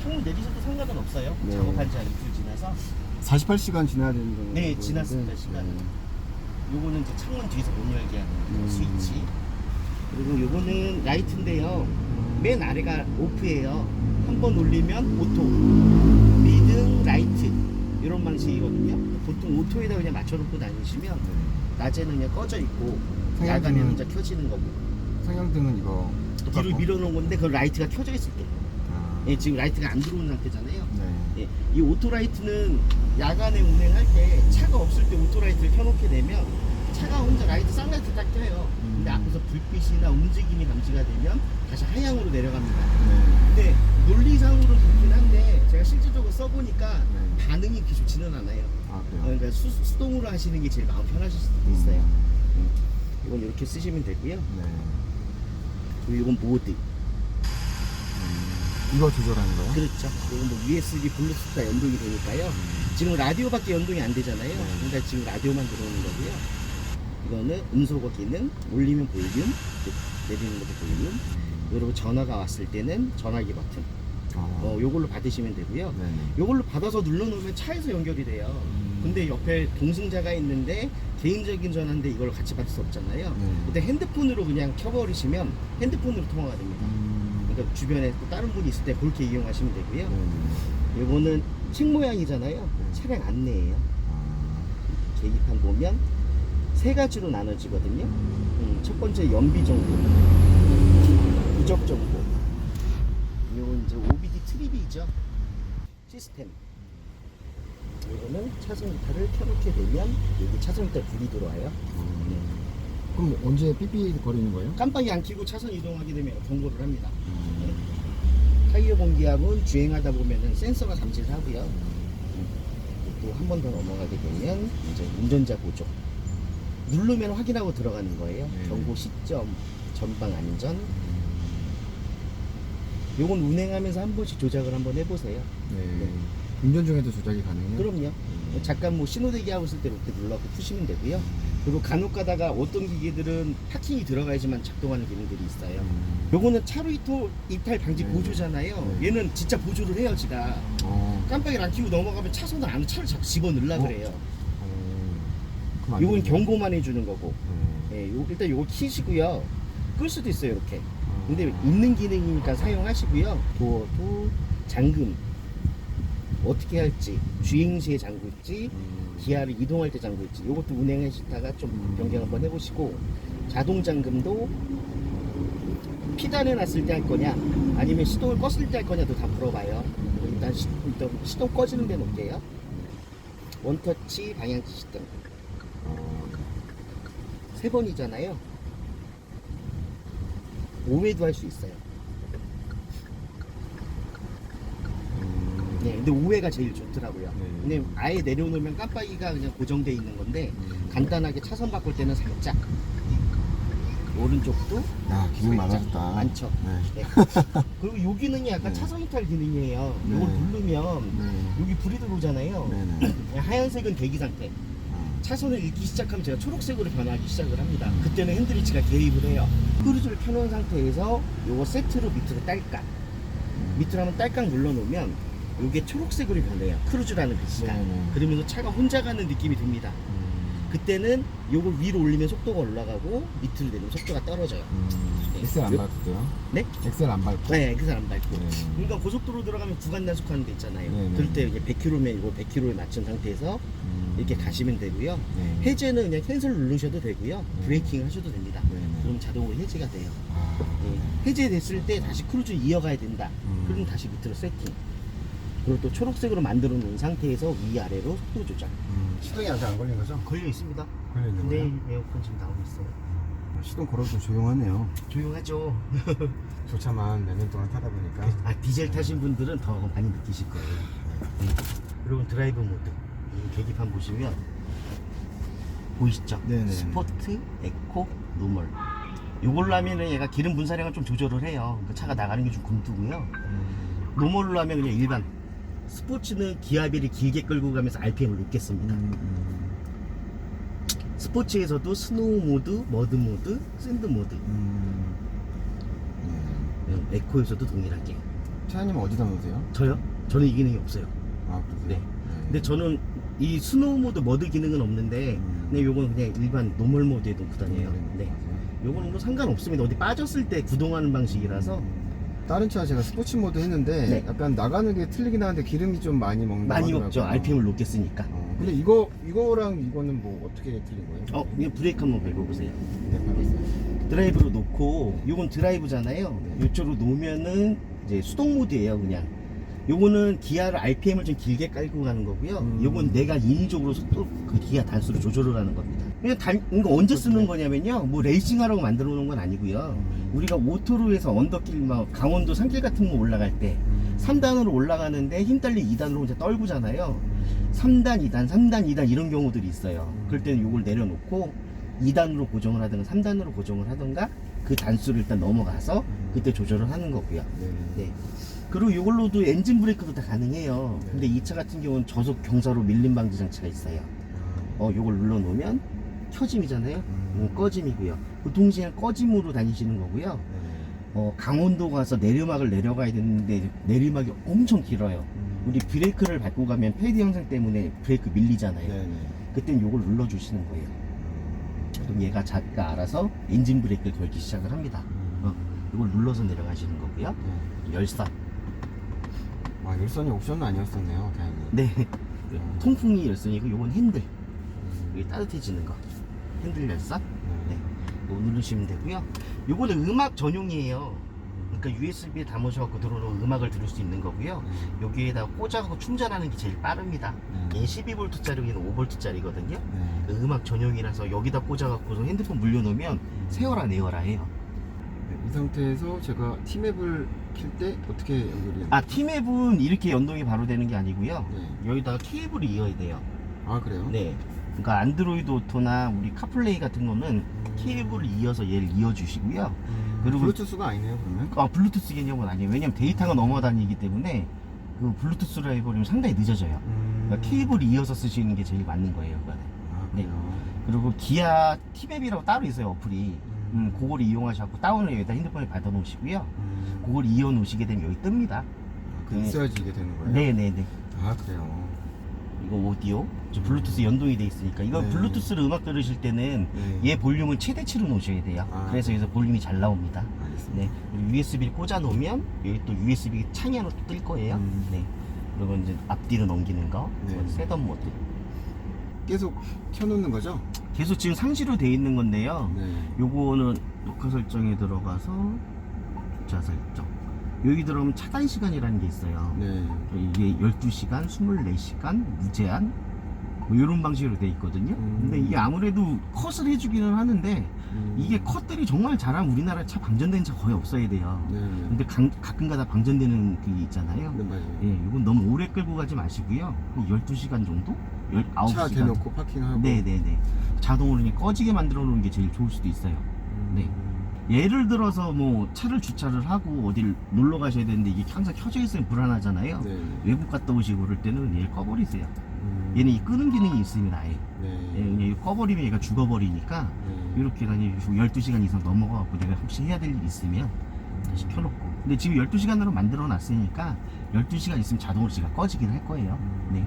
창문 내리셔도 상관은 없어요. 네. 작업한 지 한 이틀 지나서. 48시간 지나야 되는 거예요? 네, 지났습니다, 시간은. 요거는 이제 창문 뒤에서 못 열게 하는 스위치. 그리고 요거는 라이트인데요. 맨 아래가 오프예요. 한번 올리면 오토, 미등, 라이트 이런 방식이거든요. 보통 오토에다 그냥 맞춰놓고 다니시면 낮에는 그냥 꺼져 있고 야간에는 혼자 켜지는 거고. 상향등은 이거 뒤로 밀어놓은 건데 그 라이트가 켜져 있을 때. 예, 지금 라이트가 안 들어온 상태잖아요. 네. 예, 이 오토라이트는 야간에 운행할 때 차가 없을 때 오토라이트를 켜놓게 되면 차가 혼자 라이트 쌍라이트 딱 켜요. 근데 앞에서 불빛이나 움직임이 감지가 되면 다시 하향으로 내려갑니다. 근데 논리상으로는 그렇긴 한데 제가 실질적으로 써보니까 반응이 그렇게 좋지는 않아요. 아, 그래요? 그러니까 수동으로 하시는 게 제일 마음 편하실 수도 있어요. 이건 이렇게 쓰시면 되고요. 네. 그리고 이건 모드. 이거 조절하는 거요? 그렇죠. 이건 뭐 USB, 블루투스가 연동이 되니까요. 지금 라디오밖에 연동이 안 되잖아요. 그러니까 지금 라디오만 들어오는 거고요. 이거는 음소거 기능, 올리면 볼륨, 내리는 것도 볼륨. 그리고 전화가 왔을 때는 전화기 버튼. 요걸로 받으시면 되고요. 네네. 요걸로 받아서 눌러놓으면 차에서 연결이 돼요. 근데 옆에 동승자가 있는데 개인적인 전화인데 이걸 같이 받을 수 없잖아요. 그때 핸드폰으로 그냥 켜버리시면 핸드폰으로 통화가 됩니다. 그러니까 주변에 또 다른 분이 있을 때 그렇게 이용하시면 되고요. 요거는 책 모양이잖아요. 차량 안내예요. 계기판 보면 세 가지로 나눠지거든요. 첫 번째 연비 정보, 부적 정보. 이건 이제 OBD 트립이죠. 시스템. 이거는 차선 이탈을 켜놓게 되면 여기 차선 이탈 불이 들어와요. 그럼 언제 삐삐 거리는 거예요? 깜빡이 안 켜고 차선 이동하게 되면 경고를 합니다. 타이어 공기압은 주행하다 보면은 센서가 감지를 하고요. 또 한 번 더 넘어가게 되면 이제 운전자 보조. 누르면 확인하고 들어가는 거예요. 경고 시점, 전방 안전. 요건 운행하면서 한 번씩 조작을 한번 해보세요. 네. 운전 중에도 조작이 가능해요? 그럼요. 잠깐 뭐 신호대기 하고 있을 때 이렇게 눌러서 푸시면 되고요. 그리고 간혹 가다가 어떤 기기들은 파킹이 들어가야지만 작동하는 기능들이 있어요. 요거는 차로 이탈 방지 보조잖아요. 얘는 진짜 보조를 해요, 지가. 깜빡이를 안 켜고 넘어가면 차선을 안에 차를 자꾸 집어넣으려 그래요. 요건 경고만 해주는 거고. 예, 일단 요거 키시고요. 끌 수도 있어요, 이렇게. 근데 있는 기능이니까 사용하시고요. 도어도 잠금 어떻게 할지, 주행 시에 잠글지, 기아를 이동할 때 잠글지, 요것도 운행하시다가 좀 변경 한번 해보시고, 자동 잠금도 피단해 놨을 때 할 거냐, 아니면 시동을 껐을 때 할 거냐도 다 물어봐요. 일단 시동 꺼지는 데 놓을게요. 원터치 방향키 시동. 3번이잖아요. 5회도 할 수 있어요. 네, 근데 5회가 제일 좋더라고요. 근데 아예 내려놓으면 깜빡이가 그냥 고정되어 있는 건데 간단하게 차선 바꿀 때는 살짝 오른쪽도 기능 살짝 많아졌다. 많죠. 네. 그리고 요 기능이 약간 차선 이탈 기능이에요. 이걸 누르면 여기 불이 들어오잖아요. 하얀색은 대기 상태. 차선을 읽기 시작하면 제가 초록색으로 변하기 시작을 합니다. 그때는 핸들위치가 개입을 해요. 크루즈를 켜놓은 상태에서 요거 세트로 밑으로 딸깍. 밑으로 한번 딸깍 눌러놓으면 요게 초록색으로 변해요. 크루즈라는 글씨가. 그러면서 차가 혼자 가는 느낌이 듭니다. 그때는 요걸 위로 올리면 속도가 올라가고 밑으로 내리면 속도가 떨어져요. 엑셀 안 밟고요? 네? 엑셀 안 밟고? 네, 엑셀 안 밟고. 그러니까 고속도로 들어가면 구간 단속하는 데 있잖아요. 그럴 때 이제 100km면 이거 100km에 맞춘 상태에서 이렇게 가시면 되고요. 해제는 그냥 캔슬 누르셔도 되고요. 브레이킹 하셔도 됩니다. 그럼 자동으로 해제가 돼요. 해제됐을 때 다시 크루즈 이어가야 된다. 그럼 다시 밑으로 세팅. 그리고 또 초록색으로 만들어 놓은 상태에서 위아래로 속도 조작. 시동이 아직 안 걸린 거죠? 걸려 있습니다. 걸려 있는 네, 거예요? 에어컨 지금 나오고 있어요. 시동 걸어도 조용하네요. 조용하죠. 저 차만 몇 년 동안 타다 보니까. 디젤 타신 분들은 더 많이 느끼실 거예요. 그리고 드라이브 모드. 이 계기판 보시면 보이시죠? 네네. 스포트, 에코, 노멀. 요걸로 하면은 얘가 기름 분사량을 좀 조절을 해요. 그러니까 차가 나가는 게 좀 굼뜨고요. 노멀로 하면 그냥 일반. 스포츠는 기압비를 길게 끌고 가면서 RPM을 높겠습니다. 스포츠에서도 스노우 모드, 머드 모드, 샌드 모드. 에코에서도 동일하게. 차장님 어디다 놓으세요? 저요? 저는 이 기능이 없어요. 아, 그러세요? 네. 근데 저는 이 스노우 모드 머드 기능은 없는데 근데 요건 그냥 일반 노멀 모드에 놓고 다녀요. 네. 요거는 뭐 상관없습니다. 어디 빠졌을 때 구동하는 방식이라서 다른 차 제가 스포츠 모드 했는데 네. 약간 나가는 게 틀리긴 하는데 기름이 좀 많이 먹는다고 많이 하더라고요. 먹죠. RPM을 높게 쓰니까. 근데 이거랑 이거는 뭐 어떻게 틀린 거예요? 그냥 브레이크 한번 밟아보세요. 네, 알겠어요. 드라이브로 놓고 요건 드라이브잖아요. 네. 요쪽으로 놓으면은 이제 수동 모드예요. 그냥 요거는 기아를 RPM을 좀 길게 깔고 가는 거고요. 요건 내가 인위적으로 속도 그 기아 단수를 조절을 하는 겁니다. 그냥 이거 언제 쓰는 거냐면요. 뭐 레이싱하라고 만들어 놓은 건 아니고요. 우리가 오토로 해서 언덕길 막 강원도 산길 같은 거 올라갈 때 3단으로 올라가는데 힘 딸리 2단으로 이제 떨구잖아요. 3단, 2단, 3단, 2단 이런 경우들이 있어요. 그럴 때는 요걸 내려놓고 2단으로 고정을 하든가 3단으로 고정을 하든가 그 단수를 일단 넘어가서 그때 조절을 하는 거고요. 네. 그리고 이걸로도 엔진 브레이크도 다 가능해요. 네. 근데 이 차 같은 경우는 저속 경사로 밀림 방지 장치가 있어요. 요걸 눌러 놓으면 켜짐이잖아요. 꺼짐이고요. 그 동시에 꺼짐으로 다니시는 거고요. 강원도 가서 내리막을 내려가야 되는데 내리막이 엄청 길어요. 우리 브레이크를 밟고 가면 패드 형상 때문에 브레이크 밀리잖아요. 네네. 그땐 요걸 눌러 주시는 거예요. 그럼 얘가 자기가 알아서 엔진 브레이크를 걸기 시작을 합니다. 이걸 눌러서 내려가시는 거고요. 열선. 와, 열선이 옵션은 아니었었네요, 다행히. 네. 통풍이 열선이고 요건 핸들. 이게 따뜻해지는 거. 핸들 열선. 네. 이거 누르시면 되고요. 요거는 음악 전용이에요. 그러니까 USB에 담으셔갖고 들어오는 음악을 들을 수 있는 거고요. 여기에다 꽂아갖고 충전하는 게 제일 빠릅니다. 얘 12V짜리, 얘는 5V짜리거든요. 음악 전용이라서 여기다 꽂아갖고 핸드폰 물려놓으면 세워라 내워라 해요. 이 상태에서 제가 T맵을 킬 때 어떻게 연결이 해요? T맵은 이렇게 연동이 바로 되는 게 아니고요. 네. 여기다가 케이블을 이어야 돼요. 아, 그래요? 네. 그러니까 안드로이드 오토나 우리 카플레이 같은 거는 케이블을 이어서 얘를 이어주시고요. 그리고 블루투스가 아니네요, 그러면? 블루투스 개념은 아니에요. 왜냐면 데이터가 넘어다니기 때문에 그 블루투스로 해버리면 상당히 늦어져요. 그러니까 케이블을 이어서 쓰시는 게 제일 맞는 거예요. 그거는. 아, 네. 그래요? 그리고 기아 T맵이라고 따로 있어요, 어플이. 그걸 이용하셔서 다운을 여기다 핸드폰에 받아 놓으시고요. 그걸 이어 놓으시게 되면 여기 뜹니다. 있어야지 이게 되는 거예요? 네네네. 아, 그래요? 이거 오디오, 블루투스 연동이 돼 있으니까 이거 네. 블루투스로 음악 들으실 때는 네. 얘 볼륨을 최대치로 놓으셔야 돼요. 아. 그래서 여기서 볼륨이 잘 나옵니다. 알겠습니다. 네. 그리고 USB를 꽂아 놓으면 여기 또 USB 창이 하나 또 뜰 거예요. 네. 그리고 이제 앞뒤로 넘기는 거, 네. 셋업 모드. 계속 켜놓는 거죠? 계속 지금 상시로 돼 있는 건데요. 네. 요거는 녹화 설정에 들어가서 주차 설정. 여기 들어가면 차단 시간이라는 게 있어요. 네. 이게 12시간, 24시간, 무제한 뭐 이런 방식으로 돼 있거든요. 근데 이게 아무래도 컷을 해주기는 하는데 이게 컷들이 정말 잘하면 우리나라 차 방전되는 차 거의 없어야 돼요. 네. 근데 가끔가다 방전되는 그게 있잖아요. 네, 맞아요. 예, 이건 너무 오래 끌고 가지 마시고요. 12시간 정도? 19시간. 차 대놓고 파킹하고. 네네네. 자동으로 그냥 꺼지게 만들어 놓은 게 제일 좋을 수도 있어요. 네. 예를 들어서 뭐 차를 주차를 하고 어딜 놀러 가셔야 되는데 이게 항상 켜져 있으면 불안하잖아요. 네. 외국 갔다 오시고 그럴 때는 얘를 꺼버리세요. 얘는 이 끄는 기능이 있습니다. 아예. 네. 예, 그냥 이거 꺼버리면 얘가 죽어버리니까 네. 이렇게 다니시고 12시간 이상 넘어가고 내가 혹시 해야 될 일 있으면 다시 켜놓고. 근데 지금 12시간으로 만들어 놨으니까 12시간 있으면 자동으로 지가 꺼지긴 할 거예요. 네.